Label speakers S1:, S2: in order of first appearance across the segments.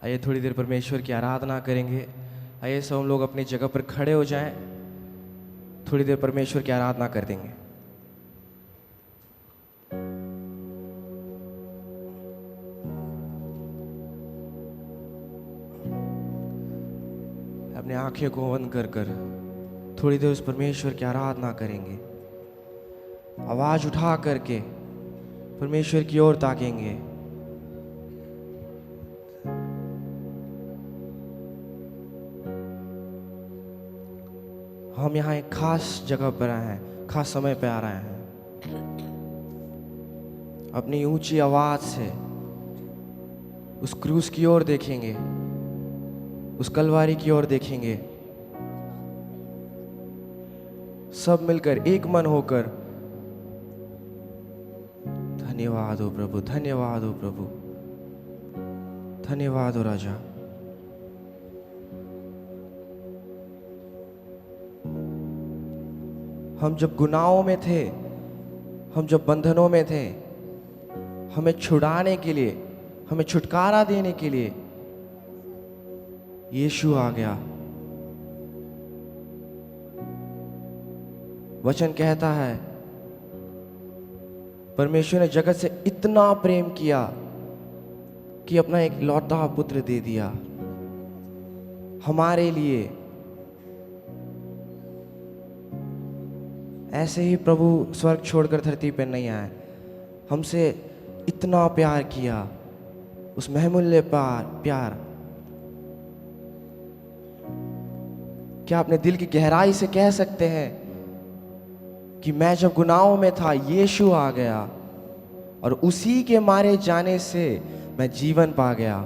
S1: आइए थोड़ी देर परमेश्वर की आराधना करेंगे। आइए सब हम लोग अपनी जगह पर खड़े हो जाएं, थोड़ी देर परमेश्वर की आराधना कर देंगे। अपनी आंखें को बंद कर कर थोड़ी देर उस परमेश्वर की आराधना करेंगे। आवाज उठा करके परमेश्वर की ओर ताकेंगे। हम यहाँ एक खास जगह पर आए हैं, खास समय पे आ रहे हैं। अपनी ऊंची आवाज से उस क्रूस की ओर देखेंगे, उस कलवारी की ओर देखेंगे। सब मिलकर एक मन होकर धन्यवाद हो प्रभु, धन्यवाद हो प्रभु, धन्यवाद हो राजा। हम जब गुनाहों में थे, हम जब बंधनों में थे, हमें छुड़ाने के लिए, हमें छुटकारा देने के लिए यीशु आ गया। वचन कहता है परमेश्वर ने जगत से इतना प्रेम किया कि अपना एक लौता पुत्र दे दिया हमारे लिए। ऐसे ही प्रभु स्वर्ग छोड़कर धरती पर नहीं आए, हमसे इतना प्यार किया, उस महमूल्य प्यार क्या अपने दिल की गहराई से कह सकते हैं कि मैं जब गुनाहों में था यीशु आ गया और उसी के मारे जाने से मैं जीवन पा गया।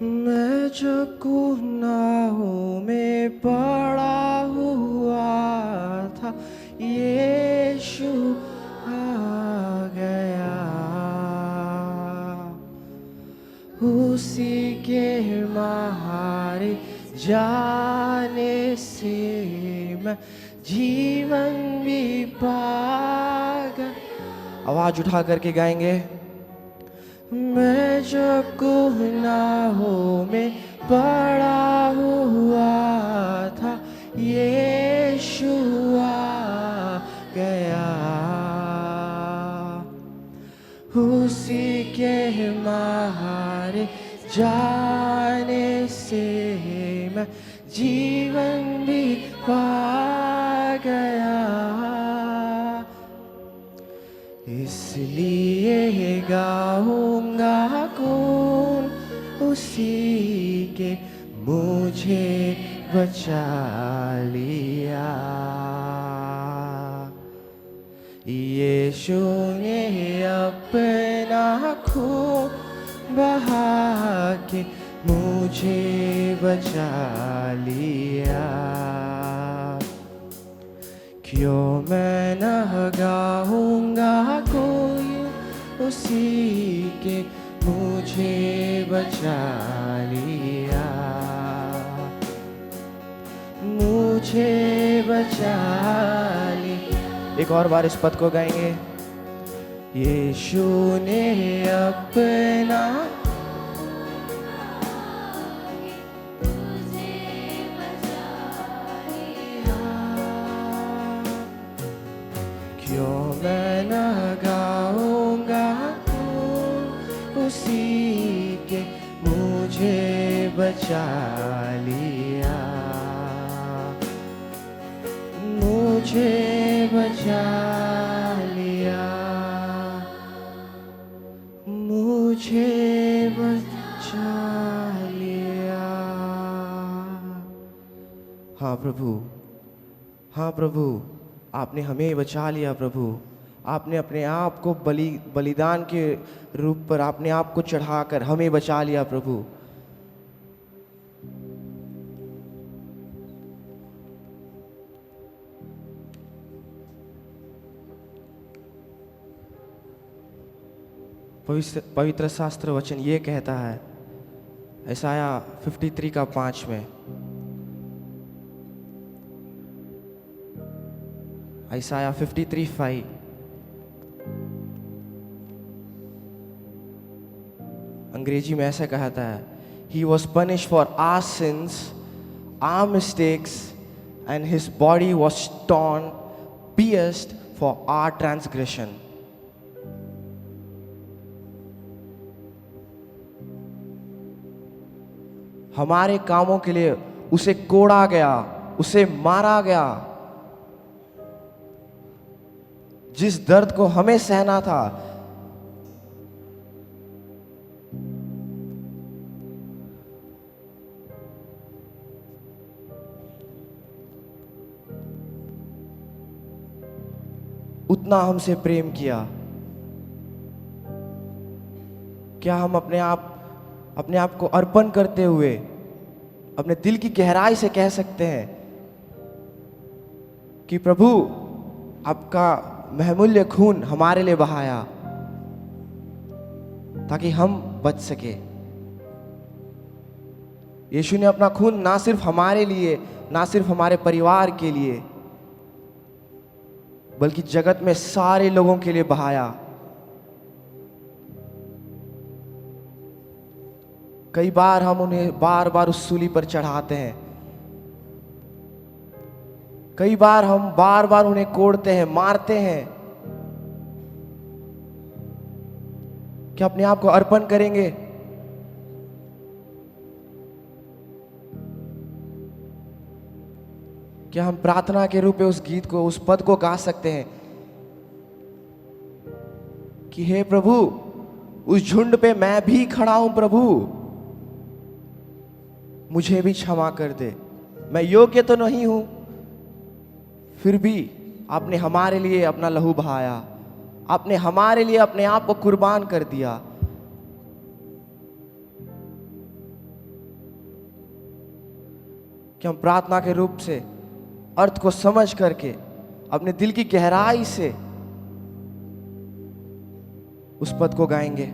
S1: मैं जब गुनाहों में पड़ा हुआ था यीशु आ गया, उसी के मारे जाने से मैं जीवन भी पा गया। आवाज उठा करके गाएंगे। मैं जब गुनाहों में पड़ा हुआ था यीशु आ गया, उसी के मारे जाने से मैं जीवन भी पा गया। इसलिए गाऊंगा गुण उसी के मुझे बचा लिया। यीशु ने अपना खून बहा के मुझे बचा लिया। क्यों मैं न गाऊंगा कोई उसी के मुझे बचा लिया, मुझे बचा लिया। एक और बार इस पद को गाएंगे। यीशु ने अपना क्यों मैं न गाऊंगा उसी के मुझे बचा लिया, मुझे बचा लिया, मुझे बचा लिया। हाँ प्रभु, हाँ प्रभु, आपने हमें बचा लिया प्रभु। आपने अपने आप को बलिदान के रूप पर अपने आप को चढ़ाकर हमें बचा लिया प्रभु। पवित्र शास्त्र वचन ये कहता है, यशायाह 53 का 5 में, Isaiah 53:5. अंग्रेजी में ऐसा कहता है, He was punished for our sins, our mistakes, and His body was torn, pierced for our transgression. हमारे कामों के लिए उसे कोड़ा गया, उसे मारा गया। जिस दर्द को हमें सहना था, उतना हमसे प्रेम किया। क्या हम अपने आप को अर्पण करते हुए अपने दिल की गहराई से कह सकते हैं कि प्रभु, आपका बहुमूल्य खून हमारे लिए बहाया ताकि हम बच सके। यीशु ने अपना खून ना सिर्फ हमारे लिए, ना सिर्फ हमारे परिवार के लिए, बल्कि जगत में सारे लोगों के लिए बहाया। कई बार हम उन्हें बार बार उस सूली पर चढ़ाते हैं, कई बार हम बार बार उन्हें कोड़ते हैं, मारते हैं। क्या अपने आप को अर्पण करेंगे? क्या हम प्रार्थना के रूप में उस गीत को, उस पद को गा सकते हैं कि हे प्रभु, उस झुंड पे मैं भी खड़ा हूं प्रभु, मुझे भी क्षमा कर दे। मैं योग्य तो नहीं हूं, फिर भी आपने हमारे लिए अपना लहू बहाया, आपने हमारे लिए अपने आप को कुर्बान कर दिया। कि हम प्रार्थना के रूप से अर्थ को समझ करके अपने दिल की गहराई से उस पद को गाएंगे।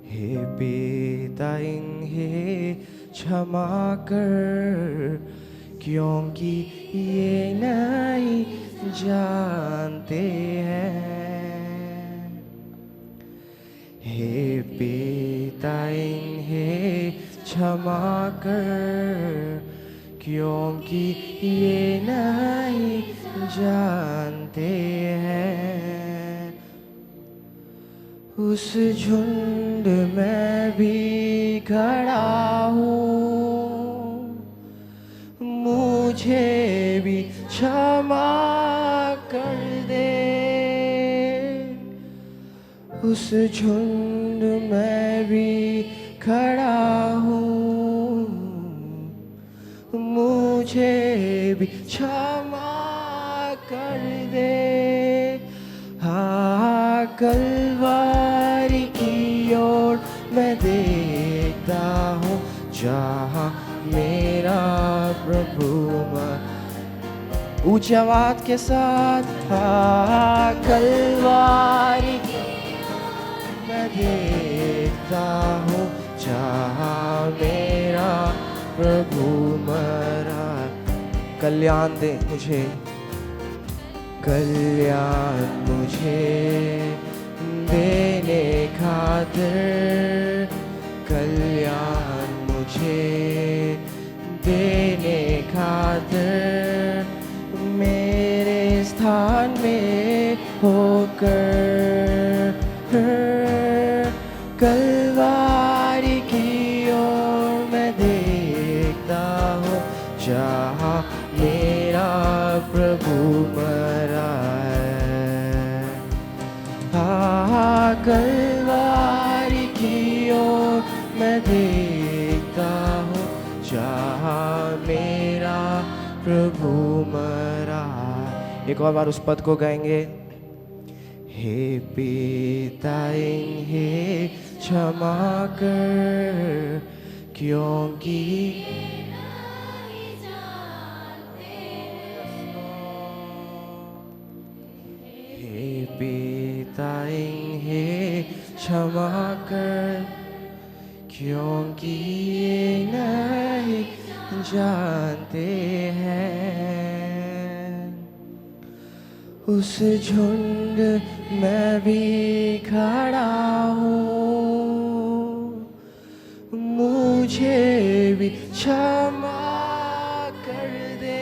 S1: हे पिता इन्हें क्षमा कर, क्योंकि ये नहीं जानते हैं। हे पिता इन्हें क्षमा कर, क्योंकि ये नहीं जानते हैं। उस झुंड में भी खड़ा हूँ, मुझे भी क्षमा कर दे। उस झुंड में भी खड़ा हूँ, मुझे भी क्षमा कर दे। हाँ, कलवारी की ओर मैं देखता हूँ, जहाँ मेरा प्रभु ऊंची आवाज के साथ। हाँ, कलवारी मैं देखता हूँ, जहाँ मेरा प्रभु मरा। कल्याण दे मुझे, कल्याण मुझे देने खातिर, कल्याण मुझे देने खातिर, मेरे स्थान में होकर कलवारी की ओर मैं देखता हूँ, जहाँ मेरा प्रभु मरा है। हाँ, कलवारी की ओर मैं देखता हूँ, जहाँ मेरा प्रभु मरा है। एक और बार उस पद को गाएंगे। हे पिता इन्हें क्षमा कर, क्योंकि हे पिता इन्हें क्षमा कर, क्योंकि ये नहीं जानते हैं। उस झुंड में भी खड़ा हूँ, मुझे भी क्षमा कर दे।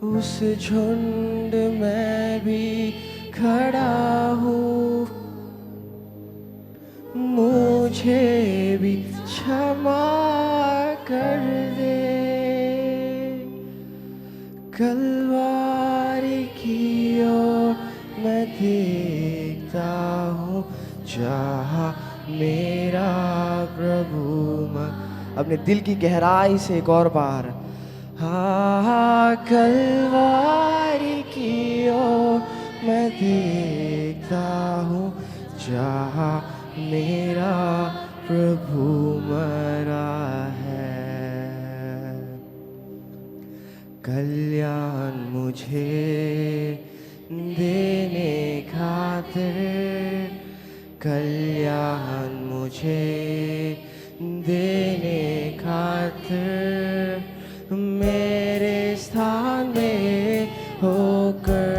S1: उस झुंड में भी खड़ा हूँ, मुझे भी क्षमा कर दे। कलवारी की ओर मैं देखता हूँ, जहाँ मेरा प्रभु अपने दिल की गहराई से एक और बार, हाँ, कलवारी की ओर मैं देखता हूँ, जहाँ मेरा प्रभु मरा है। कल्याण मुझे देने खातिर, कल्याण मुझे देने खातिर, मेरे स्थान में होकर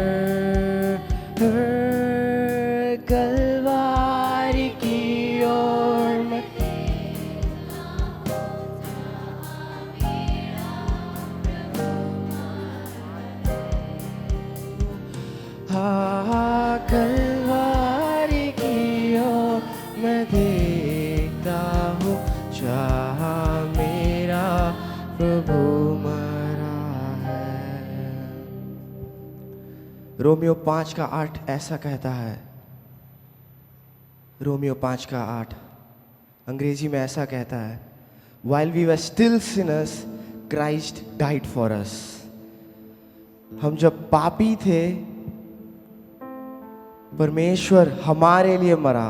S1: कलवारी की ओर मैं, हाँ, कलवारी की ओर मैं देखता हूँ, जहाँ मेरा प्रभु मरा है। रोमियो 5:8 ऐसा कहता है, रोमियो 5:8 अंग्रेजी में ऐसा कहता है, While we were still sinners, Christ died for us. हम जब पापी थे, परमेश्वर हमारे लिए मरा।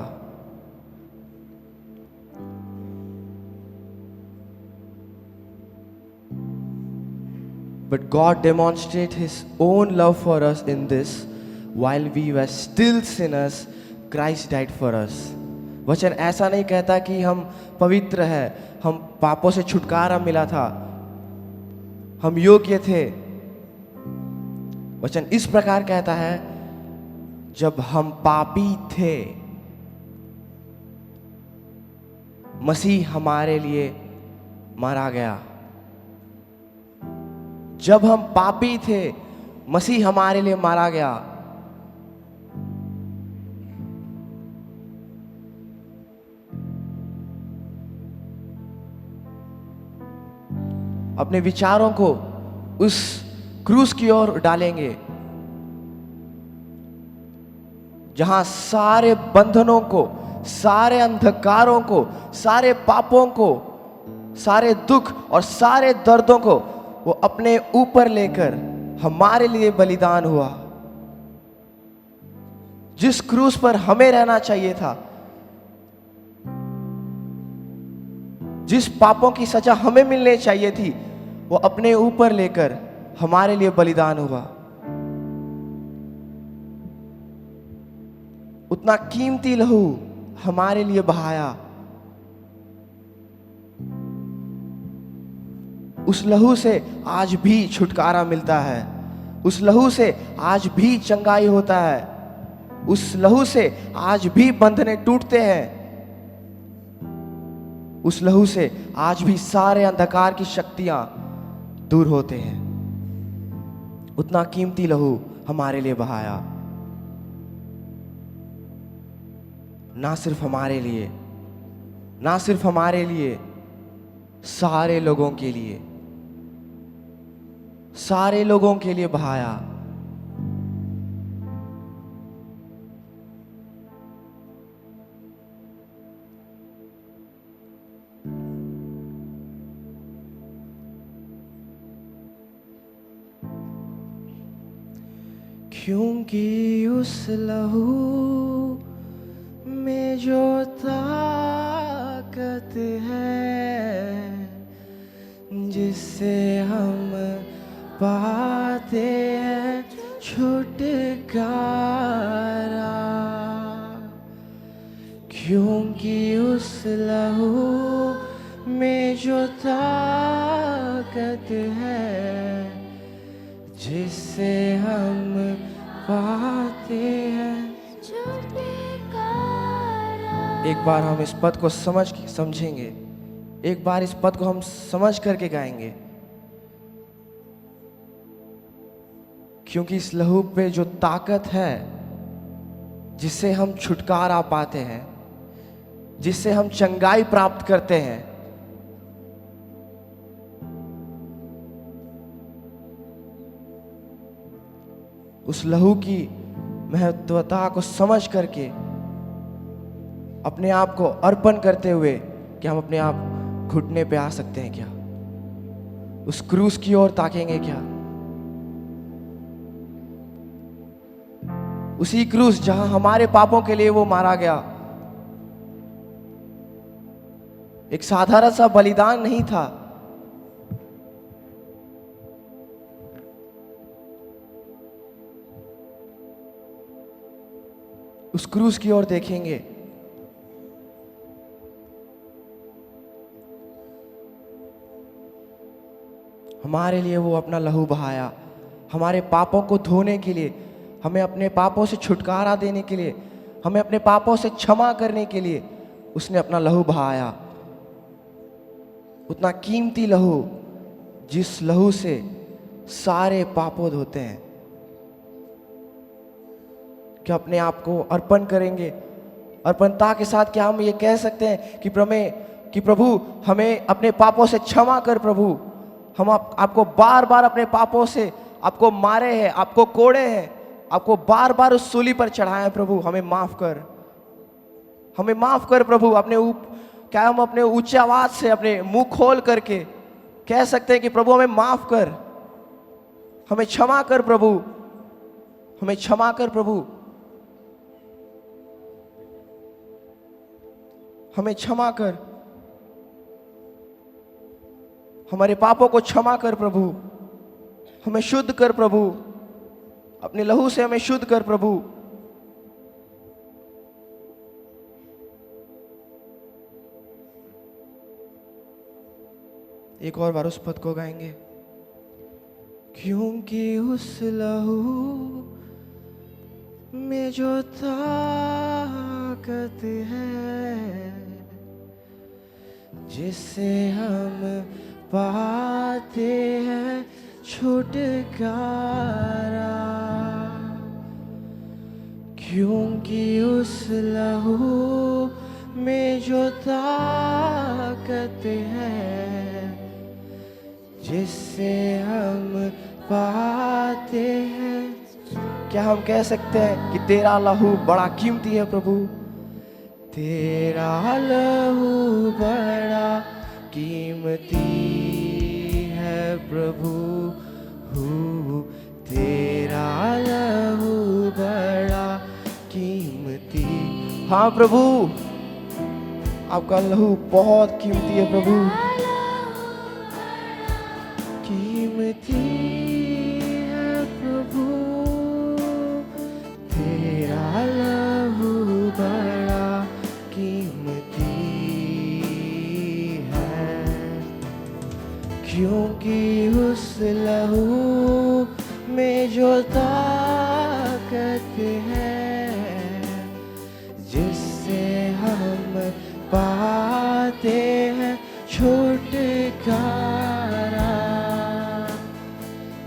S1: But God demonstrated His own love for us in this, while we were still sinners, Christ died for us. वचन ऐसा नहीं कहता कि हम पवित्र हैं, हम पापों से छुटकारा मिला था, हम योग्य थे। वचन इस प्रकार कहता है, जब हम पापी थे, मसीह हमारे लिए मारा गया। जब हम पापी थे, मसीह हमारे लिए मारा गया। अपने विचारों को उस क्रूस की ओर डालेंगे, जहां सारे बंधनों को, सारे अंधकारों को, सारे पापों को, सारे दुख और सारे दर्दों को वो अपने ऊपर लेकर हमारे लिए बलिदान हुआ। जिस क्रूस पर हमें रहना चाहिए था, जिस पापों की सजा हमें मिलने चाहिए थी, वो अपने ऊपर लेकर हमारे लिए बलिदान हुआ। उतना कीमती लहू हमारे लिए बहाया। उस लहू से आज भी छुटकारा मिलता है, उस लहू से आज भी चंगाई होता है, उस लहू से आज भी बंधने टूटते हैं, उस लहू से आज भी सारे अंधकार की शक्तियां दूर होते हैं। उतना कीमती लहू हमारे लिए बहाया, ना सिर्फ हमारे लिए, ना सिर्फ हमारे लिए, सारे लोगों के लिए, सारे लोगों के लिए बहाया। क्योंकि उस लहू में जो ताकत है, जिससे हम पाते हैं छुटकारा, क्योंकि उस लहू में जो ताकत है, जिससे हम पाते हैं। एक बार हम इस पद को समझेंगे, एक बार इस पद को हम समझ करके गाएंगे, क्योंकि इस लहू पे जो ताकत है जिससे हम छुटकारा पाते हैं, जिससे हम चंगाई प्राप्त करते हैं, उस लहू की महत्वता को समझ करके अपने आप को अर्पण करते हुए कि हम अपने आप घुटने पे आ सकते हैं क्या? उस क्रूस की ओर ताकेंगे क्या? उसी क्रूस जहां हमारे पापों के लिए वो मारा गया। एक साधारण सा बलिदान नहीं था, उस क्रूस की ओर देखेंगे। हमारे लिए वो अपना लहू बहाया, हमारे पापों को धोने के लिए, हमें अपने पापों से छुटकारा देने के लिए, हमें अपने पापों से क्षमा करने के लिए उसने अपना लहू बहाया। उतना कीमती लहू जिस लहू से सारे पापों धोते हैं। क्या अपने आप को अर्पण करेंगे? अर्पणता के साथ क्या हम ये कह सकते हैं कि प्रभु हमें अपने पापों से क्षमा कर। प्रभु हम आपको बार बार अपने पापों से आपको मारे हैं, आपको कोड़े हैं, आपको बार बार उस सूली पर चढ़ाया है। प्रभु हमें माफ कर, हमें माफ कर। प्रभु क्या हम अपने ऊंचे आवाज से अपने मुंह खोल करके कह सकते हैं कि प्रभु हमें माफ कर, हमें क्षमा कर प्रभु, हमें क्षमा कर प्रभु, हमें क्षमा कर, हमारे पापों को क्षमा कर प्रभु, हमें शुद्ध कर प्रभु, अपने लहू से हमें शुद्ध कर प्रभु। एक और बार उस पद को गाएंगे। क्योंकि उस लहू में जो ताकत है जिससे हम पाते हैं छुटकारा, क्योंकि उस लहू में जो ताकत है जिससे हम पाते हैं। क्या हम कह सकते हैं कि तेरा लहू बड़ा कीमती है प्रभु? तेरा लहू बड़ा कीमती है प्रभु, तेरा लहू बड़ा कीमती। हाँ प्रभु, आपका लहू बहुत कीमती है प्रभु, कीमती है प्रभु, तेरा लहू बड़ा कीमती है। क्योंकि उस लहू में जो ताकत है जिससे हम पाते हैं छुटकारा,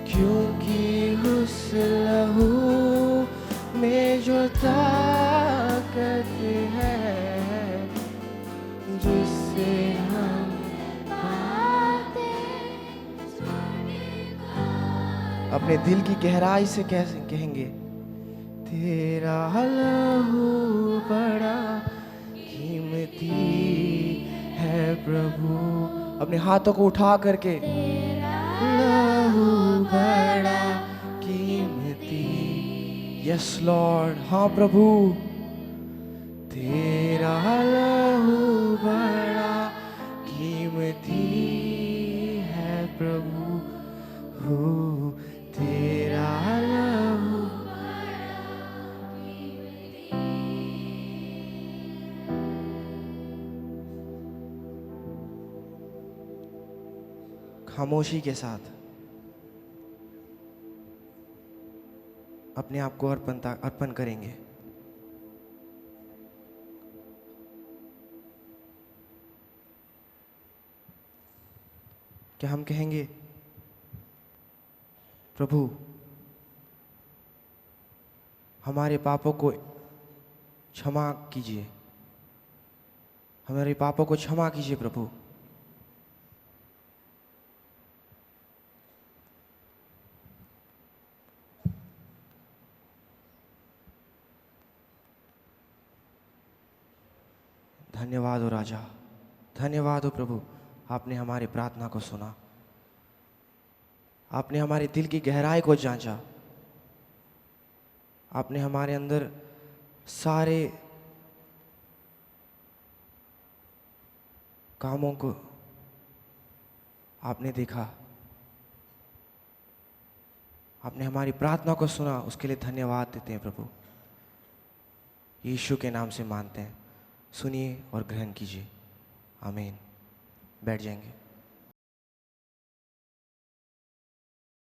S1: क्योंकि उस लहू में जो ताकत है जिससे हम अपने दिल की गहराई से कहेंगे, तेरा लहू बड़ा कीमती है प्रभु। अपने हाथों को उठा करके, लहू बड़ा कीमती। यस लॉर्ड, हाँ प्रभु, तेरा लहू बड़ा कीमती है प्रभु, तेरा लहू। खामोशी के साथ अपने आप को अर्पण करेंगे। क्या हम कहेंगे, प्रभु हमारे पापों को क्षमा कीजिए, हमारे पापों को क्षमा कीजिए प्रभु। धन्यवाद हो राजा, धन्यवाद हो प्रभु, आपने हमारी प्रार्थना को सुना, आपने हमारे दिल की गहराई को जांचा, आपने हमारे अंदर सारे कामों को आपने देखा, आपने हमारी प्रार्थना को सुना, उसके लिए धन्यवाद देते हैं प्रभु। यीशु के नाम से मानते हैं, सुनिए और ग्रहण कीजिए। आमीन। बैठ जाएंगे।